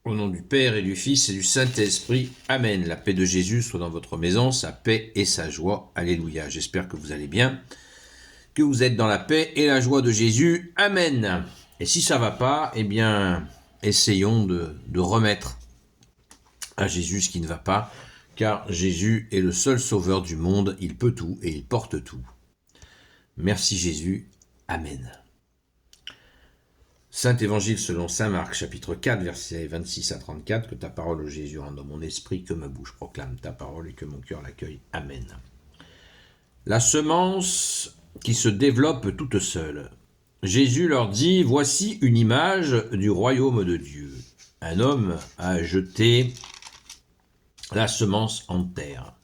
Au nom du Père et du Fils et du Saint-Esprit. Amen. La paix de Jésus soit dans votre maison, sa paix et sa joie. Alléluia. J'espère que vous allez bien, que vous êtes dans la paix et la joie de Jésus. Amen. Et si ça va pas, eh bien, essayons de remettre à Jésus ce qui ne va pas, car Jésus est le seul sauveur du monde. Il peut tout et il porte tout. Merci Jésus. Amen. Saint Évangile selon saint Marc, chapitre 4, versets 26 à 34, que ta parole, ô Jésus, rende dans mon esprit, que ma bouche proclame ta parole et que mon cœur l'accueille. Amen. La semence qui se développe toute seule. Jésus leur dit, voici une image du royaume de Dieu. Un homme a jeté la semence en terre.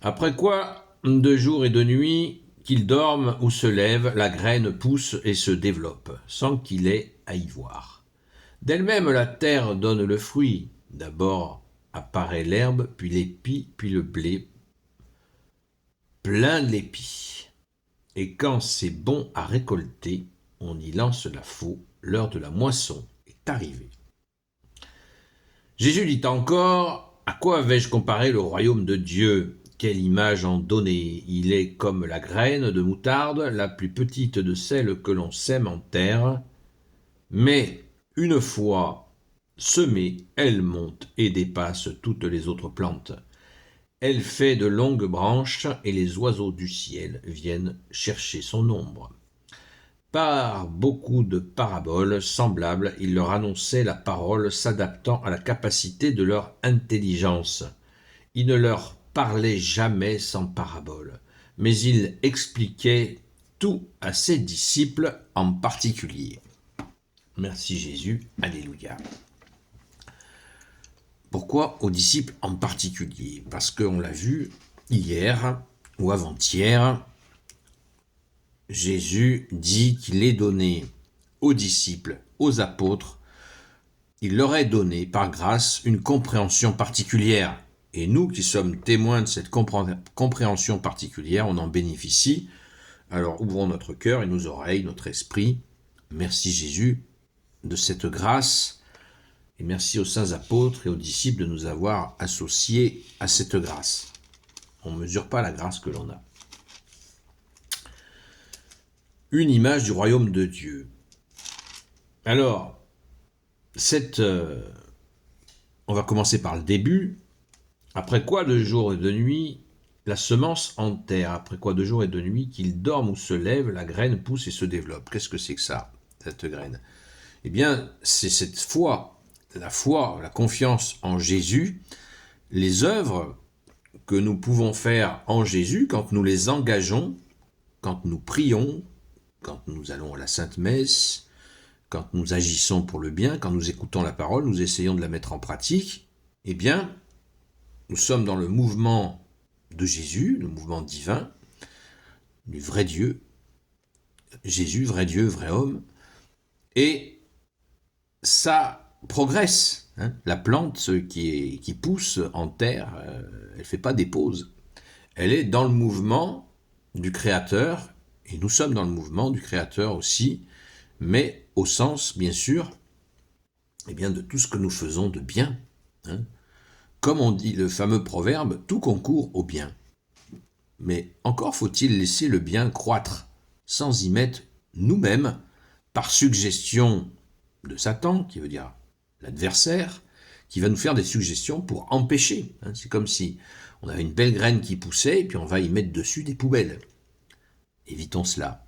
Après quoi, de jour et de nuit, qu'il dorme ou se lève, la graine pousse et se développe, sans qu'il ait à y voir. D'elle-même, la terre donne le fruit. D'abord apparaît l'herbe, puis l'épi, puis le blé, plein de l'épis. Et quand c'est bon à récolter, on y lance la faux, l'heure de la moisson est arrivée. Jésus dit encore, à quoi vais-je comparer le royaume de Dieu ? Quelle image en donner ? Il est comme la graine de moutarde, la plus petite de celles que l'on sème en terre, mais une fois semée, elle monte et dépasse toutes les autres plantes. Elle fait de longues branches et les oiseaux du ciel viennent chercher son ombre. Par beaucoup de paraboles semblables, il leur annonçait la parole s'adaptant à la capacité de leur intelligence. Il ne leur parlait jamais sans parabole, mais il expliquait tout à ses disciples en particulier. Merci Jésus, alléluia. Pourquoi aux disciples en particulier ? Parce qu'on l'a vu hier ou avant-hier, Jésus dit qu'il est donné aux disciples, aux apôtres, il leur est donné par grâce une compréhension particulière. Et nous qui sommes témoins de cette compréhension particulière, on en bénéficie. Alors ouvrons notre cœur et nos oreilles, notre esprit. Merci Jésus de cette grâce. Et merci aux saints apôtres et aux disciples de nous avoir associés à cette grâce. On ne mesure pas la grâce que l'on a. Une image du royaume de Dieu. Alors, on va commencer par le début. Après quoi, de jour et de nuit, la semence en terre. Après quoi, de jour et de nuit, qu'il dorme ou se lève, la graine pousse et se développe. Qu'est-ce que c'est que ça, cette graine ? Eh bien, c'est cette foi, la confiance en Jésus, les œuvres que nous pouvons faire en Jésus quand nous les engageons, quand nous prions, quand nous allons à la Sainte Messe, quand nous agissons pour le bien, quand nous écoutons la parole, nous essayons de la mettre en pratique, eh bien, nous sommes dans le mouvement de Jésus, le mouvement divin, du vrai Dieu, Jésus, vrai Dieu, vrai homme, et ça progresse. La plante qui pousse en terre, elle ne fait pas des pauses. Elle est dans le mouvement du Créateur, et nous sommes dans le mouvement du Créateur aussi, mais au sens, bien sûr, eh bien, de tout ce que nous faisons de bien. Comme on dit le fameux proverbe, tout concourt au bien. Mais encore faut-il laisser le bien croître, sans y mettre nous-mêmes, par suggestion de Satan, qui veut dire l'adversaire, qui va nous faire des suggestions pour empêcher. C'est comme si on avait une belle graine qui poussait, et puis on va y mettre dessus des poubelles. Évitons cela.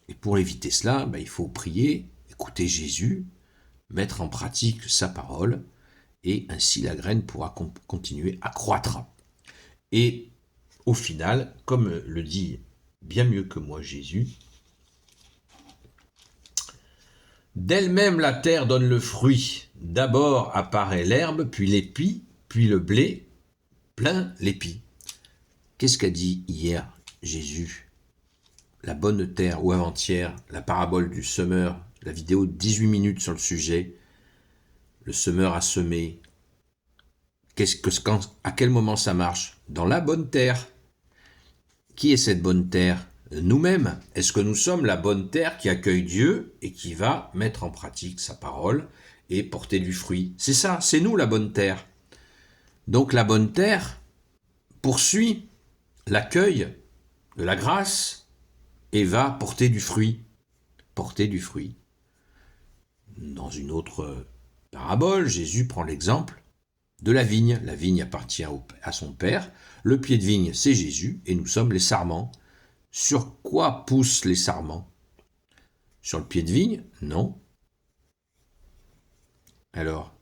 Et pour éviter cela, il faut prier, écouter Jésus, mettre en pratique sa parole, et ainsi la graine pourra continuer à croître. Et au final, comme le dit bien mieux que moi Jésus, d'elle-même la terre donne le fruit. D'abord apparaît l'herbe, puis l'épi, puis le blé, plein l'épi. Qu'est-ce qu'a dit hier Jésus ? La bonne terre, ou avant-hier, la parabole du semeur, la vidéo de 18 minutes sur le sujet, le semeur a semé. À quel moment ça marche ? Dans la bonne terre. Qui est cette bonne terre ? Nous-mêmes. Est-ce que nous sommes la bonne terre qui accueille Dieu et qui va mettre en pratique sa parole et porter du fruit. C'est ça, c'est nous la bonne terre. Donc la bonne terre poursuit l'accueil de la grâce et va porter du fruit. Porter du fruit. Dans une autre parabole, Jésus prend l'exemple de la vigne. La vigne appartient à son Père. Le pied de vigne, c'est Jésus et nous sommes les sarments. Sur quoi poussent les sarments? Sur le pied de vigne? Non. Alors,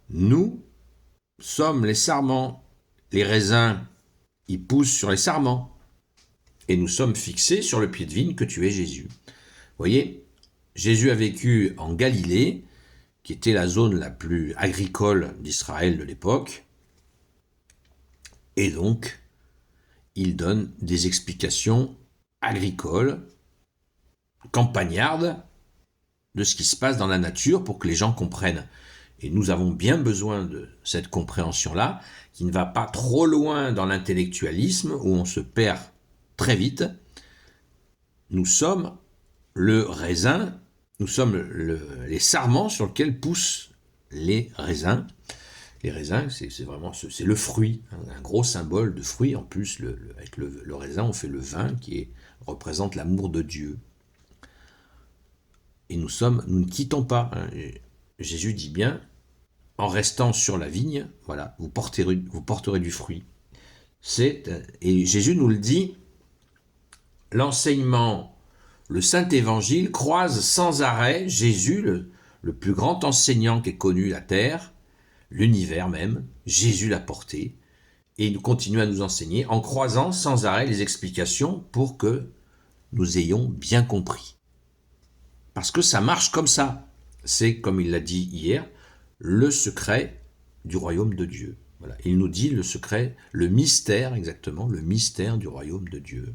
nous sommes les sarments. Les raisins, ils poussent sur les sarments. Et nous sommes fixés sur le pied de vigne que tu es Jésus. Vous voyez, Jésus a vécu en Galilée, qui était la zone la plus agricole d'Israël de l'époque. Et donc, il donne des explications agricoles, campagnardes, de ce qui se passe dans la nature pour que les gens comprennent. Et nous avons bien besoin de cette compréhension-là, qui ne va pas trop loin dans l'intellectualisme, où on se perd très vite. Nous sommes le raisin, nous sommes les sarments sur lesquels poussent les raisins. Les raisins, c'est vraiment c'est le fruit, un gros symbole de fruit. En plus, avec le raisin, on fait le vin qui représente l'amour de Dieu. Et nous ne quittons pas. Jésus dit bien, en restant sur la vigne, voilà, vous porterez du fruit. Et Jésus nous le dit, l'enseignement, le Saint-Évangile croise sans arrêt Jésus, le plus grand enseignant qu'ait connu la terre, l'univers même. Jésus l'a porté, et il continue à nous enseigner en croisant sans arrêt les explications pour que nous ayons bien compris. Parce que ça marche comme ça. C'est, comme il l'a dit hier, le secret du royaume de Dieu. Voilà. Il nous dit le secret, le mystère exactement, le mystère du royaume de Dieu.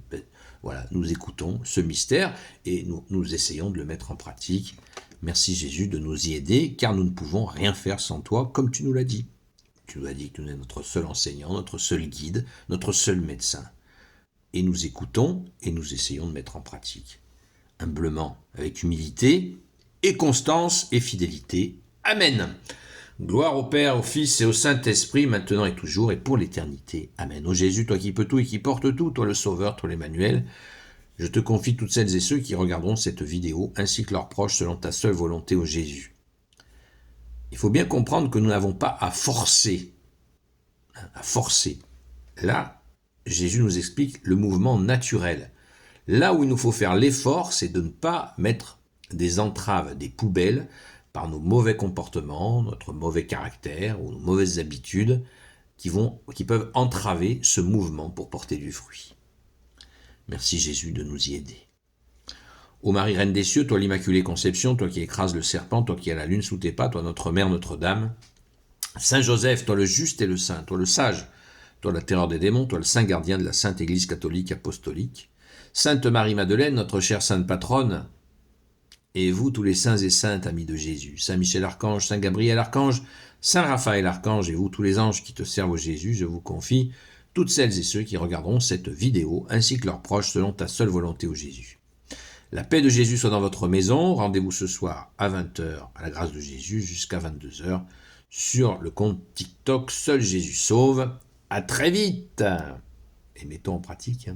Voilà, nous écoutons ce mystère et nous essayons de le mettre en pratique. Merci Jésus de nous y aider, car nous ne pouvons rien faire sans toi, comme tu nous l'as dit. Tu nous as dit que tu es notre seul enseignant, notre seul guide, notre seul médecin. Et nous écoutons et nous essayons de mettre en pratique. Humblement, avec humilité et constance et fidélité. Amen. Gloire au Père, au Fils et au Saint-Esprit, maintenant et toujours et pour l'éternité. Amen. Ô Jésus, toi qui peux tout et qui portes tout, toi le Sauveur, toi l'Emmanuel, je te confie toutes celles et ceux qui regarderont cette vidéo, ainsi que leurs proches, selon ta seule volonté, ô Jésus. Il faut bien comprendre que nous n'avons pas à forcer. À forcer. Là, Jésus nous explique le mouvement naturel. Là où il nous faut faire l'effort, c'est de ne pas mettre des entraves, des poubelles, par nos mauvais comportements, notre mauvais caractère ou nos mauvaises habitudes qui peuvent entraver ce mouvement pour porter du fruit. Merci Jésus de nous y aider. Ô Marie, Reine des cieux, toi l'Immaculée Conception, toi qui écrases le serpent, toi qui as la lune sous tes pas, toi notre Mère Notre-Dame, Saint Joseph, toi le juste et le saint, toi le sage, toi la terreur des démons, toi le saint gardien de la Sainte Église catholique apostolique, Sainte Marie-Madeleine, notre chère sainte patronne, et vous, tous les saints et saintes amis de Jésus, Saint Michel Archange, Saint Gabriel Archange, Saint Raphaël Archange, et vous, tous les anges qui te servent au Jésus, je vous confie toutes celles et ceux qui regarderont cette vidéo, ainsi que leurs proches, selon ta seule volonté au Jésus. La paix de Jésus soit dans votre maison. Rendez-vous ce soir à 20h à la grâce de Jésus, jusqu'à 22h, sur le compte TikTok Seul Jésus Sauve. À très vite et mettons en pratique.